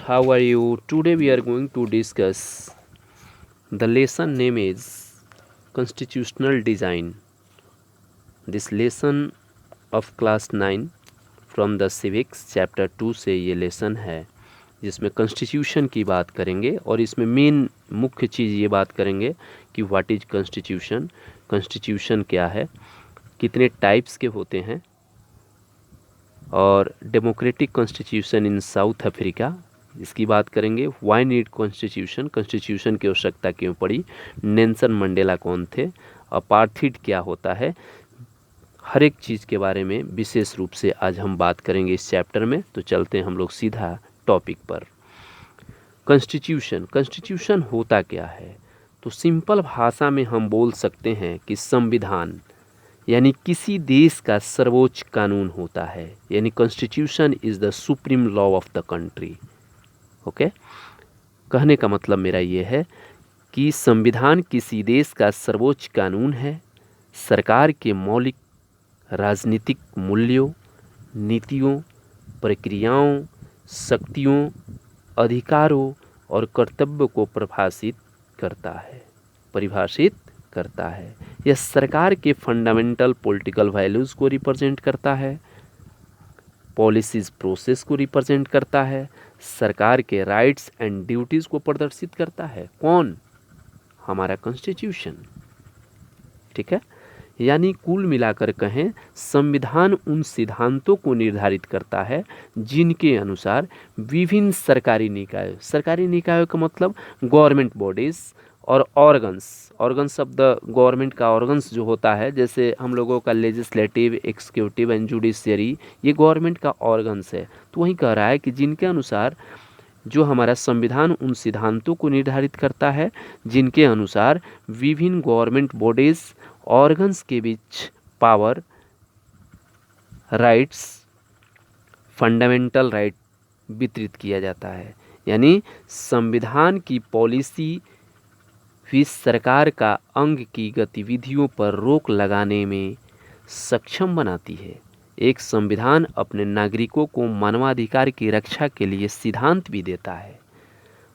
how are you? Today we are going to discuss the lesson name is Constitutional Design. This lesson of class 9 from the civics chapter 2 से ये lesson है जिसमें constitution की बात करेंगे और इसमें मेन मुख्य चीज़ ये बात करेंगे कि व्हाट इज कॉन्स्टिट्यूशन, कॉन्स्टिट्यूशन क्या है, कितने टाइप्स के होते हैं, और democratic constitution in south Africa इसकी बात करेंगे। व्हाई नीड कॉन्स्टिट्यूशन, कॉन्स्टिट्यूशन की आवश्यकता क्यों पड़ी, नेल्सन मंडेला कौन थे, अपार्थीड क्या होता है, हर एक चीज़ के बारे में विशेष रूप से आज हम बात करेंगे इस चैप्टर में। तो चलते हैं हम लोग सीधा टॉपिक पर। कॉन्स्टिट्यूशन, कॉन्स्टिट्यूशन होता क्या है? तो सिंपल भाषा में हम बोल सकते हैं कि संविधान यानी किसी देश का सर्वोच्च कानून होता है, यानी constitution is the supreme law of the country. Okay, कहने का मतलब मेरा ये है कि संविधान किसी देश का सर्वोच्च कानून है, सरकार के मौलिक राजनीतिक मूल्यों, नीतियों, प्रक्रियाओं, शक्तियों, अधिकारों और कर्तव्यों को परिभाषित करता है। यह सरकार के फंडामेंटल पॉलिटिकल वैल्यूज़ को रिप्रेजेंट करता है, पॉलिसीज प्रोसेस को रिप्रेजेंट करता है, सरकार के राइट्स एंड ड्यूटीज़ को प्रदर्शित करता है। कौन? हमारा कॉन्स्टिट्यूशन। ठीक है, यानी कुल मिलाकर कहें संविधान उन सिद्धांतों को निर्धारित करता है जिनके अनुसार विभिन्न सरकारी निकायों का मतलब गवर्नमेंट बॉडीज़ और ऑर्गन्स शब्द गवर्नमेंट का ऑर्गन्स जो होता है, जैसे हम लोगों का लेजिस्लेटिव, एक्सिक्यूटिव एंड जुडिशियरी, ये गवर्नमेंट का ऑर्गन्स है। तो वही कह रहा है कि जिनके अनुसार जो हमारा संविधान उन सिद्धांतों को निर्धारित करता है जिनके अनुसार विभिन्न गवर्नमेंट बॉडीज़ ऑर्गन्स के बीच पावर, राइट्स, फंडामेंटल राइट वितरित किया जाता है। यानी संविधान की पॉलिसी भी सरकार का अंग की गतिविधियों पर रोक लगाने में सक्षम बनाती है। एक संविधान अपने नागरिकों को मानवाधिकार की रक्षा के लिए सिद्धांत भी देता है।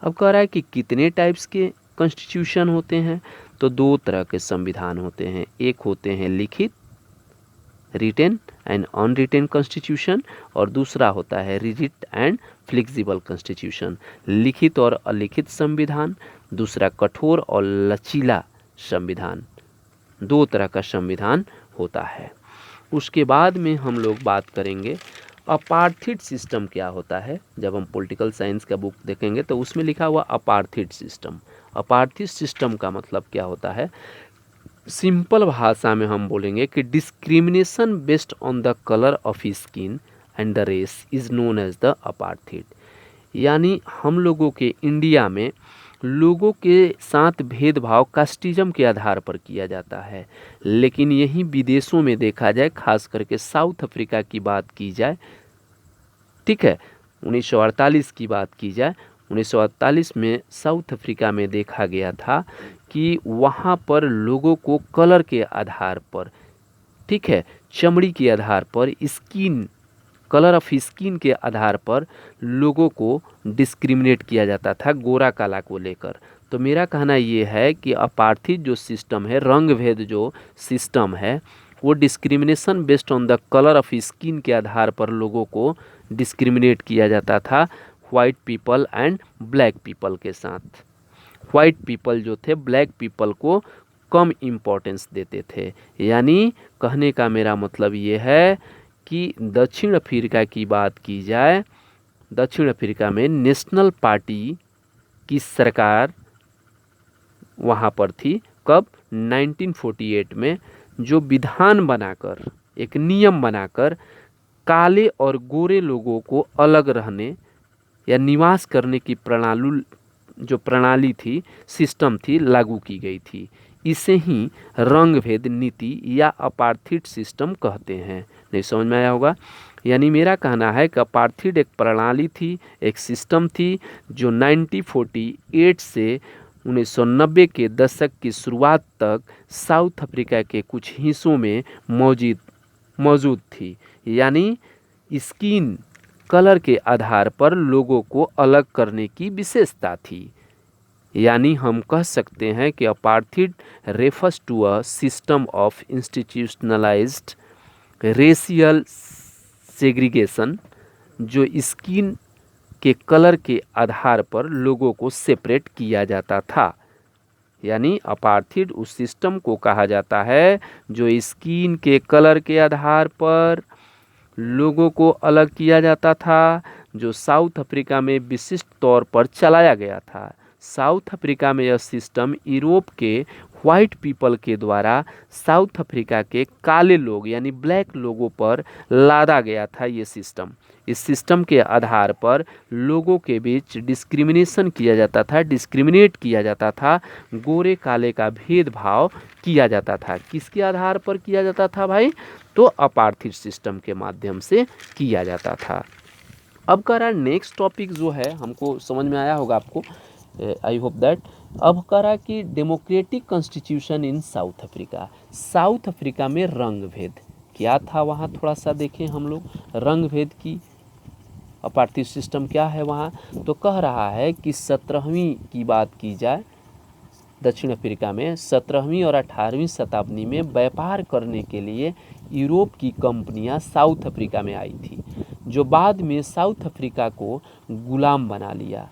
अब कह रहा है कि कितने टाइप्स के कॉन्स्टिट्यूशन होते हैं? तो दो तरह के संविधान होते हैं। एक होते हैं लिखित, रिटेन एंड अनरिटेन कॉन्स्टिट्यूशन, और दूसरा होता है रिजिड एंड फ्लेक्सिबल कॉन्स्टिट्यूशन। लिखित और अलिखित संविधान, दूसरा कठोर और लचीला संविधान। दो तरह का संविधान होता है। उसके बाद में हम लोग बात करेंगे अपार्थिड सिस्टम क्या होता है। जब हम पॉलिटिकल साइंस का बुक देखेंगे तो उसमें लिखा हुआ अपार्थिड सिस्टम। अपार्थिड सिस्टम का मतलब क्या होता है? सिंपल भाषा में हम बोलेंगे कि discrimination based on the colour of skin and the race is known as the apartheid. यानी हम लोगों के इंडिया में लोगों के साथ भेदभाव कास्टिज्म के आधार पर किया जाता है, लेकिन यही विदेशों में देखा जाए, खास करके साउथ अफ्रीका की बात की जाए, ठीक है, 1948 की बात की जाए, 1948 में साउथ अफ्रीका में देखा गया था कि वहाँ पर लोगों को कलर के आधार पर, ठीक है, चमड़ी के आधार पर, स्किन, कलर ऑफ स्किन के आधार पर लोगों को डिस्क्रिमिनेट किया जाता था गोरा काला को लेकर। तो मेरा कहना ये है कि अपार्थिड जो सिस्टम है, रंग भेद जो सिस्टम है, वो discrimination based on the colour of skin के आधार पर लोगों को डिस्क्रिमिनेट किया जाता था white people and black people के साथ। वाइट पीपल जो थे ब्लैक पीपल को कम इम्पोर्टेंस देते थे। यानी कहने का मेरा मतलब ये है कि दक्षिण अफ्रीका की बात की जाए, दक्षिण अफ्रीका में नेशनल पार्टी की सरकार वहाँ पर थी। कब? 1948 में, जो विधान बनाकर, एक नियम बनाकर काले और गोरे लोगों को अलग रहने या निवास करने की प्रणाली थी, सिस्टम थी, लागू की गई थी। इसे ही रंग भेद नीति या अपार्थिड सिस्टम कहते हैं। नहीं समझ में आया होगा? यानी मेरा कहना है कि अपार्थिड एक प्रणाली थी, एक सिस्टम थी जो 1948 से 1990 के दशक की शुरुआत तक साउथ अफ्रीका के कुछ हिस्सों में मौजूद थी। यानी स्किन कलर के आधार पर लोगों को अलग करने की विशेषता थी। यानी हम कह सकते हैं कि apartheid refers to a system of institutionalised racial segregation, जो स्किन के कलर के आधार पर लोगों को सेपरेट किया जाता था। यानी अपार्थीड उस सिस्टम को कहा जाता है जो स्किन के कलर के आधार पर लोगों को अलग किया जाता था, जो साउथ अफ्रीका में विशिष्ट तौर पर चलाया गया था। साउथ अफ्रीका में यह सिस्टम यूरोप के व्हाइट पीपल के द्वारा साउथ अफ्रीका के काले लोग यानी ब्लैक लोगों पर लादा गया था। ये सिस्टम, इस सिस्टम के आधार पर लोगों के बीच डिस्क्रिमिनेशन किया जाता था, डिस्क्रिमिनेट किया जाता था, गोरे काले का भेदभाव किया जाता था। किसके आधार पर किया जाता था भाई? तो अपार्थीड सिस्टम के माध्यम से किया जाता था। अब कह रहा है नेक्स्ट टॉपिक जो है, हमको समझ में आया होगा आपको, आई होप दैट। अब कह रहा है कि democratic constitution in south Africa. South Africa में रंग भेद क्या था वहाँ, थोड़ा सा देखें हम लोग रंग भेद की अपार्थीड सिस्टम क्या है वहाँ। तो कह रहा है कि 17वीं की बात की जाए, दक्षिण अफ्रीका में 17वीं और 18वीं शताब्दी में व्यापार करने के लिए यूरोप की कंपनियां साउथ अफ्रीका में आई थी, जो बाद में साउथ अफ्रीका को गुलाम बना लिया।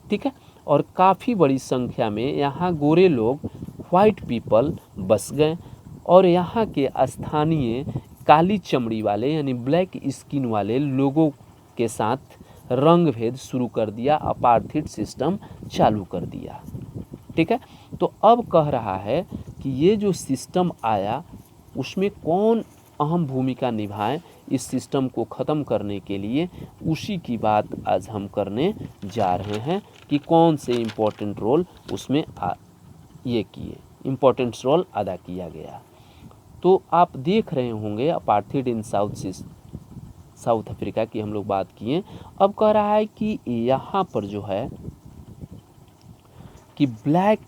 ठीक है, और काफ़ी बड़ी संख्या में यहाँ गोरे लोग व्हाइट पीपल बस गए और यहाँ के स्थानीय काली चमड़ी वाले यानी ब्लैक स्किन वाले लोगों के साथ रंग भेद शुरू कर दिया, अपार्थीड सिस्टम चालू कर दिया। ठीक है, तो अब कह रहा है कि ये जो सिस्टम आया उसमें कौन अहम भूमिका निभाए इस सिस्टम को ख़त्म करने के लिए, उसी की बात आज हम करने जा रहे हैं कि कौन से इम्पोर्टेंट रोल उसमें ये किए, इम्पोर्टेंट रोल अदा किया गया। तो आप देख रहे होंगे अपार्थीड इन साउथ अफ्रीका की हम लोग बात किए। अब कह रहा है कि यहाँ पर जो है कि black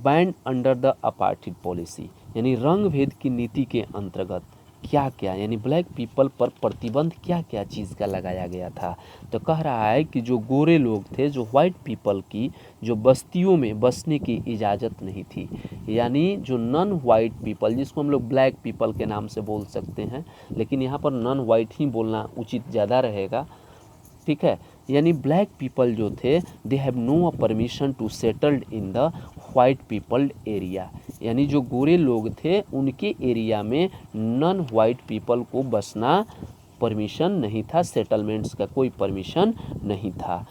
band under the apartheid policy, यानी रंग भेद की नीति के अंतर्गत क्या क्या, यानी ब्लैक पीपल पर प्रतिबंध क्या क्या चीज़ का लगाया गया था। तो कह रहा है कि जो गोरे लोग थे, जो व्हाइट पीपल की जो बस्तियों में बसने की इजाज़त नहीं थी, यानी जो नॉन वाइट पीपल, जिसको हम लोग ब्लैक पीपल के नाम से बोल सकते हैं, लेकिन यहाँ पर नॉन वाइट ही बोलना उचित ज़्यादा रहेगा। ठीक है, यानी ब्लैक पीपल जो थे they have no permission to settled in the white people area, यानी जो गोरे लोग थे उनके एरिया में नॉन वाइट पीपल को बसना परमिशन नहीं था, सेटलमेंट्स का कोई परमिशन नहीं था।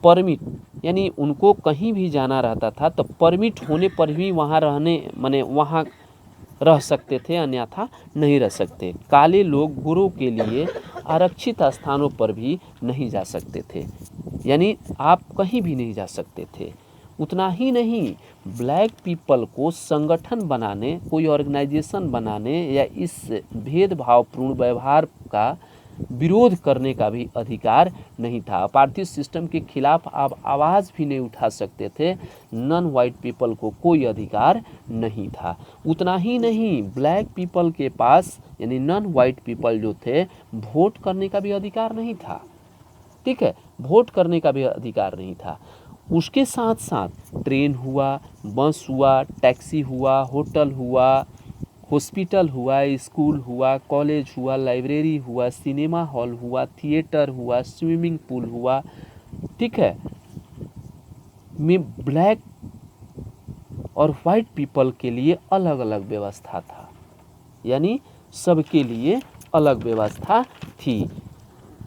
परमिट यानी उनको कहीं भी जाना रहता था तो परमिट होने पर भी वहाँ रहने माने वहाँ रह सकते थे, अन्यथा नहीं रह सकते। काले लोग गोरों के लिए आरक्षित स्थानों पर भी नहीं जा सकते थे, यानी आप कहीं भी नहीं जा सकते थे। उतना ही नहीं, ब्लैक पीपल को संगठन बनाने, कोई ऑर्गेनाइजेशन बनाने या इस भेदभावपूर्ण व्यवहार का विरोध करने का भी अधिकार नहीं था। अपार्थीड सिस्टम के खिलाफ आप आवाज़ भी नहीं उठा सकते थे, नॉन वाइट पीपल को कोई अधिकार नहीं था। उतना ही नहीं, ब्लैक पीपल के पास यानी नॉन वाइट पीपल जो थे वोट करने का भी अधिकार नहीं था। ठीक है, वोट करने का भी अधिकार नहीं था। उसके साथ साथ ट्रेन हुआ, बस हुआ, टैक्सी हुआ, होटल हुआ, हॉस्पिटल हुआ, स्कूल हुआ, कॉलेज हुआ, लाइब्रेरी हुआ, सिनेमा हॉल हुआ, थिएटर हुआ, स्विमिंग पूल हुआ, ठीक है, में ब्लैक और वाइट पीपल के लिए अलग अलग व्यवस्था था, यानी सबके लिए अलग व्यवस्था थी।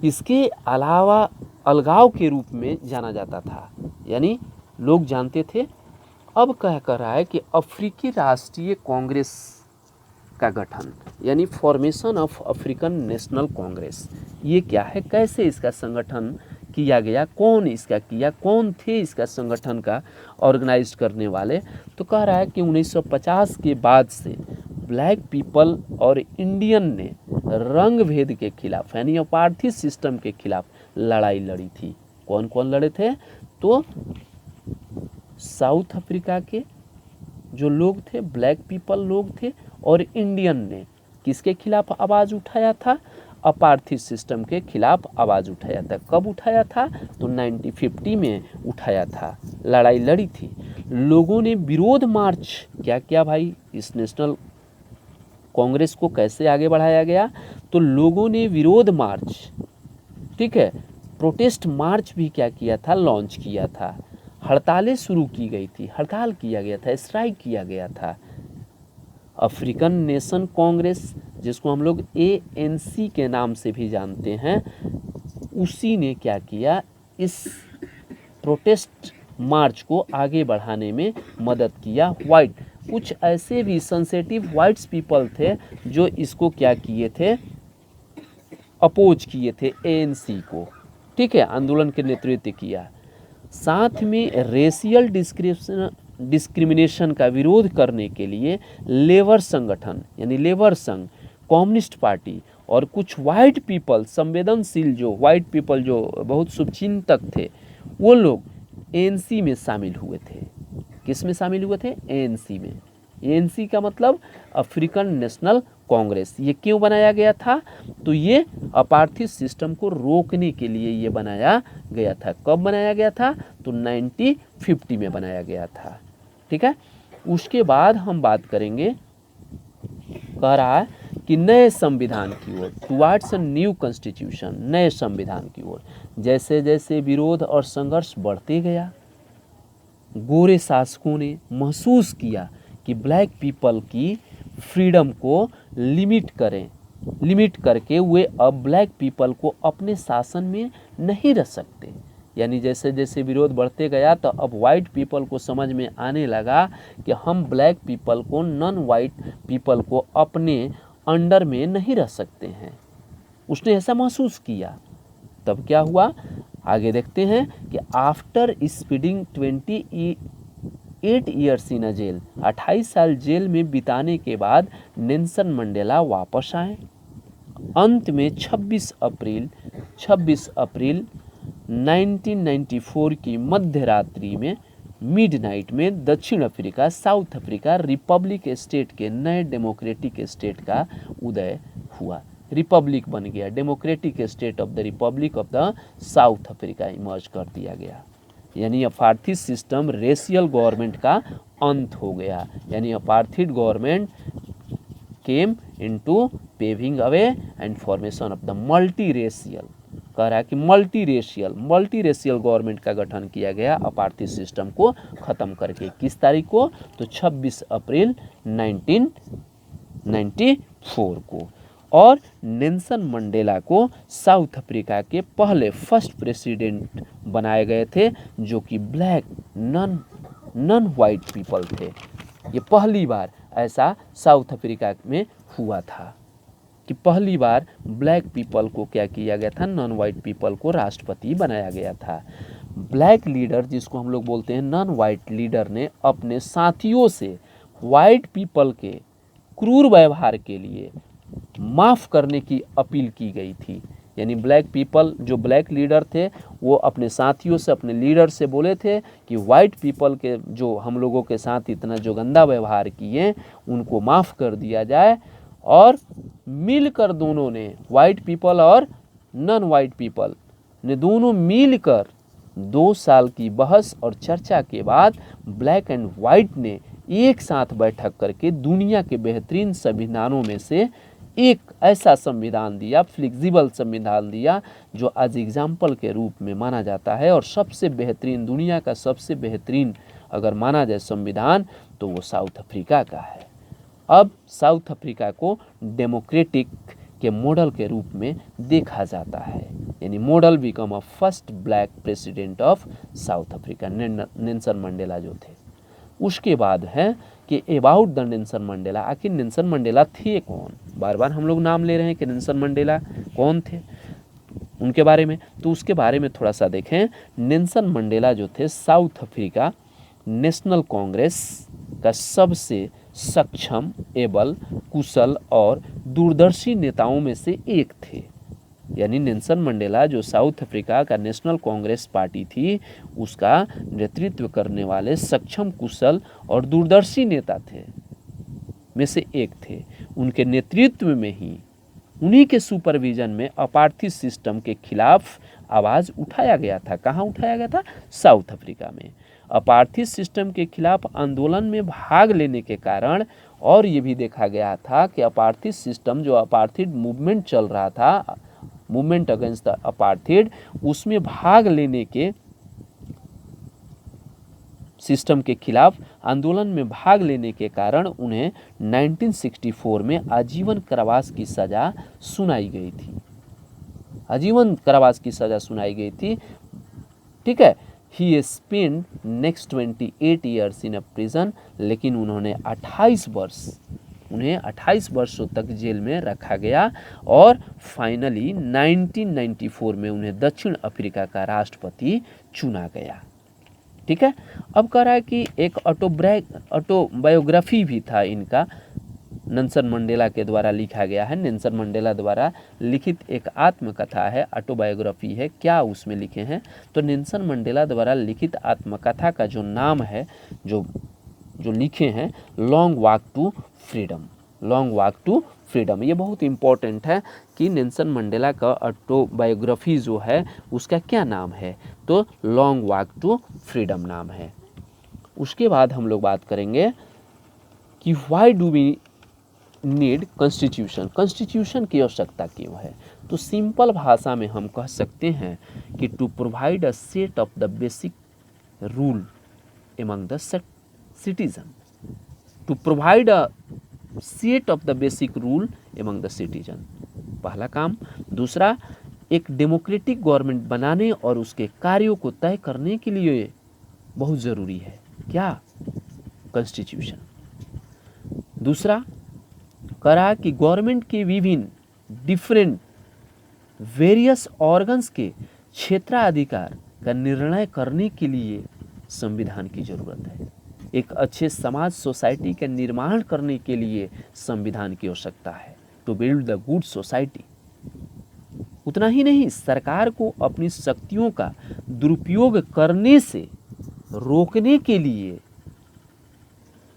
इसके अलावा अलगाव के रूप में जाना जाता था, यानी लोग जानते थे। अब कह कर रहा है कि अफ्रीकी राष्ट्रीय कांग्रेस का गठन, यानी formation of African national Congress, ये क्या है, कैसे इसका संगठन किया गया, कौन इसका किया, कौन थे इसका संगठन का ऑर्गेनाइज करने वाले। तो कह रहा है कि 1950 के बाद से ब्लैक पीपल और इंडियन ने रंग भेद के खिलाफ यानी अपार्थीड सिस्टम के खिलाफ लड़ाई लड़ी थी। कौन कौन लड़े थे? तो साउथ अफ्रीका के जो लोग थे, ब्लैक पीपल लोग थे, और इंडियन ने किसके खिलाफ आवाज़ उठाया था? अपार्थिव सिस्टम के खिलाफ आवाज़ उठाया था। कब उठाया था? तो 1950 में उठाया था, लड़ाई लड़ी थी। लोगों ने विरोध मार्च क्या किया भाई? इस नेशनल कांग्रेस को कैसे आगे बढ़ाया गया? तो लोगों ने विरोध मार्च, ठीक है, प्रोटेस्ट मार्च भी क्या किया था? लॉन्च किया था। हड़तालें शुरू की गई थी, हड़ताल किया गया था, स्ट्राइक किया गया था। अफ्रीकन नेशन कांग्रेस, जिसको हम लोग ANC के नाम से भी जानते हैं, उसी ने क्या किया? इस प्रोटेस्ट मार्च को आगे बढ़ाने में मदद किया। वाइट, कुछ ऐसे भी सेंसिटिव वाइट्स पीपल थे जो इसको क्या किए थे? अपोज किए थे ANC को, ठीक है, आंदोलन के नेतृत्व किया। साथ में रेशियल डिस्क्रिमिनेशन का विरोध करने के लिए लेबर संगठन यानी लेबर संघ, कम्युनिस्ट पार्टी और कुछ वाइट पीपल, संवेदनशील जो वाइट पीपल जो बहुत शुभचिंतक थे, वो लोग ANC में शामिल हुए थे। किस में शामिल हुए थे? ANC में। ANC का मतलब अफ्रीकन नेशनल कांग्रेस। ये क्यों बनाया गया था? तो ये अपार्थिव सिस्टम को रोकने के लिए ये बनाया गया था। कब बनाया गया था? तो 1950 में बनाया गया था, ठीक है। उसके बाद हम बात करेंगे, कह रहा है कि नए संविधान की ओर, टुवार्ड्स अ न्यू कॉन्स्टिट्यूशन, नए संविधान की ओर। जैसे जैसे विरोध और संघर्ष बढ़ते गया, गोरे शासकों ने महसूस किया कि ब्लैक पीपल की फ्रीडम को लिमिट करके वे अब ब्लैक पीपल को अपने शासन में नहीं रख सकते। यानी जैसे जैसे विरोध बढ़ते गया तो अब वाइट पीपल को समझ में आने लगा कि हम ब्लैक पीपल को, नॉन वाइट पीपल को अपने अंडर में नहीं रख सकते हैं। उसने ऐसा महसूस किया। तब क्या हुआ? आगे देखते हैं कि after spending 28 years in jail, 28 साल जेल में बिताने के बाद नेल्सन मंडेला वापस आए। अंत में 26 अप्रैल 1994 की मध्य रात्रि में, मिडनाइट में, दक्षिण Africa, south Africa Republic state के नए डेमोक्रेटिक स्टेट का उदय हुआ। रिपब्लिक बन गया, democratic state of the Republic of the south Africa emerge कर दिया गया। यानी अपार्थिव सिस्टम, रेशियल गवर्नमेंट का अंत हो गया। यानी apartheid government came into paving away and formation of the multi racial, कह रहा है कि मल्टी रेशियल गवर्नमेंट का गठन किया गया अपार्थिव सिस्टम को खत्म करके। किस तारीख को? तो 26 अप्रैल 1994 को। और नेल्सन मंडेला को साउथ अफ्रीका के पहले फर्स्ट प्रेसिडेंट बनाए गए थे, जो कि ब्लैक नॉन वाइट पीपल थे। ये पहली बार ऐसा साउथ अफ्रीका में हुआ था कि पहली बार ब्लैक पीपल को क्या किया गया था? नॉन वाइट पीपल को राष्ट्रपति बनाया गया था। ब्लैक लीडर, जिसको हम लोग बोलते हैं नॉन वाइट लीडर, ने अपने साथियों से वाइट पीपल के क्रूर व्यवहार के लिए माफ़ करने की अपील की गई थी। यानी ब्लैक पीपल, जो ब्लैक लीडर थे, वो अपने साथियों से, अपने लीडर से बोले थे कि वाइट पीपल के जो हम लोगों के साथ इतना जो गंदा व्यवहार किए, उनको माफ़ कर दिया जाए। और मिलकर दोनों ने, वाइट पीपल और नॉन वाइट पीपल ने दोनों मिलकर 2 साल की बहस और चर्चा के बाद ब्लैक एंड वाइट ने एक साथ बैठक करके दुनिया के बेहतरीन संविधानों में से एक ऐसा संविधान दिया, फ्लेक्सिबल संविधान दिया, जो आज एग्जाम्पल के रूप में माना जाता है। और सबसे बेहतरीन, दुनिया का सबसे बेहतरीन अगर माना जाए संविधान, तो वो साउथ अफ्रीका का है। अब साउथ अफ्रीका को डेमोक्रेटिक के मॉडल के रूप में देखा जाता है। यानी model become a first black president of south Africa, Nelson Mandela जो थे। उसके बाद है कि अबाउट द नेल्सन मंडेला, आखिर नेल्सन मंडेला थे कौन? बार बार हम लोग नाम ले रहे हैं कि नेल्सन मंडेला कौन थे, उनके बारे में। तो उसके बारे में थोड़ा सा देखें। नेल्सन मंडेला जो थे, साउथ अफ्रीका नेशनल कांग्रेस का सबसे सक्षम, एबल, कुशल और दूरदर्शी नेताओं में से एक थे। यानी नेल्सन मंडेला जो साउथ अफ्रीका का नेशनल कांग्रेस पार्टी थी, उसका नेतृत्व करने वाले सक्षम, कुशल और दूरदर्शी नेता थे में से एक थे। उनके नेतृत्व में ही उन्हीं के सुपरविजन में अपार्थी सिस्टम के खिलाफ आवाज़ उठाया गया था। कहाँ उठाया गया था? साउथ अफ्रीका में। अपार्थी सिस्टम के खिलाफ आंदोलन में भाग लेने के कारण और ये भी देखा गया था कि अपार्थी सिस्टम, जो अपार्थिड मूवमेंट चल रहा था, मूवमेंट अगेंस्ट द अपार्थिड, उसमें भाग लेने के, सिस्टम के खिलाफ आंदोलन में भाग लेने के कारण उन्हें 1964 में आजीवन कारावास की सजा सुनाई गई थी। आजीवन कारावास की सजा सुनाई गई थी, ठीक है। He spend next 28 years in a prison, लेकिन उन्हें 28 वर्षों तक जेल में रखा गया और फाइनली 1994 में उन्हें दक्षिण अफ्रीका का राष्ट्रपति चुना गया, ठीक है। अब कह रहा है कि एक ऑटोबायोग्राफी भी था इनका, नेल्सन मंडेला के द्वारा लिखा गया है। नेल्सन मंडेला द्वारा लिखित एक आत्मकथा है, ऑटोबायोग्राफी है। क्या उसमें लिखे हैं? तो नेल्सन मंडेला द्वारा लिखित आत्मकथा का जो नाम है, जो लिखे हैं, Long Walk to Freedom. Long Walk to Freedom, ये बहुत इंपॉर्टेंट है कि नेल्सन मंडेला का ऑटोबायोग्राफी जो है उसका क्या नाम है? तो लॉन्ग वॉक टू फ्रीडम नाम है। उसके बाद हम लोग बात करेंगे कि why do we need constitution. Constitution की आवश्यकता क्यों है? तो सिंपल भाषा में हम कह सकते हैं कि to provide a set of the basic rule among the citizen. To provide a set of the basic rule among the citizen, पहला काम। दूसरा, एक डेमोक्रेटिक गवर्नमेंट बनाने और उसके कार्यों को तय करने के लिए बहुत ज़रूरी है क्या? कॉन्स्टिट्यूशन। दूसरा करा कि गवर्नमेंट के विभिन्न डिफरेंट वेरियस ऑर्गन्स के क्षेत्राधिकार का निर्णय करने के लिए संविधान की जरूरत है। एक अच्छे समाज, सोसाइटी का निर्माण करने के लिए संविधान की आवश्यकता है, to build the good society. उतना ही नहीं, सरकार को अपनी शक्तियों का दुरुपयोग करने से रोकने के लिए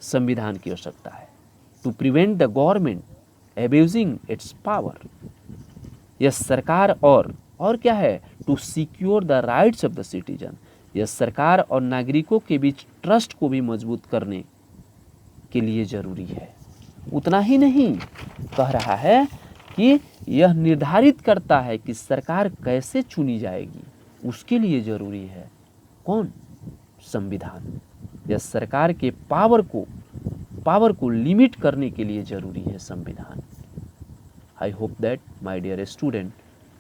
संविधान की आवश्यकता है, to prevent the government abusing its power. यह सरकार और क्या है? To secure the rights of the citizen. यह सरकार और नागरिकों के बीच ट्रस्ट को भी मजबूत करने के लिए जरूरी है। उतना ही नहीं, कह रहा है कि यह निर्धारित करता है कि सरकार कैसे चुनी जाएगी, उसके लिए जरूरी है कौन? संविधान। यह सरकार के पावर को लिमिट करने के लिए जरूरी है संविधान। I hope that my dear student,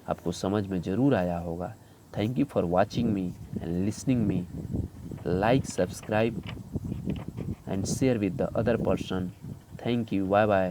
आपको समझ में जरूर आया होगा। Thank you for watching me and listening me. Like, subscribe and share with the other person. Thank you, bye bye.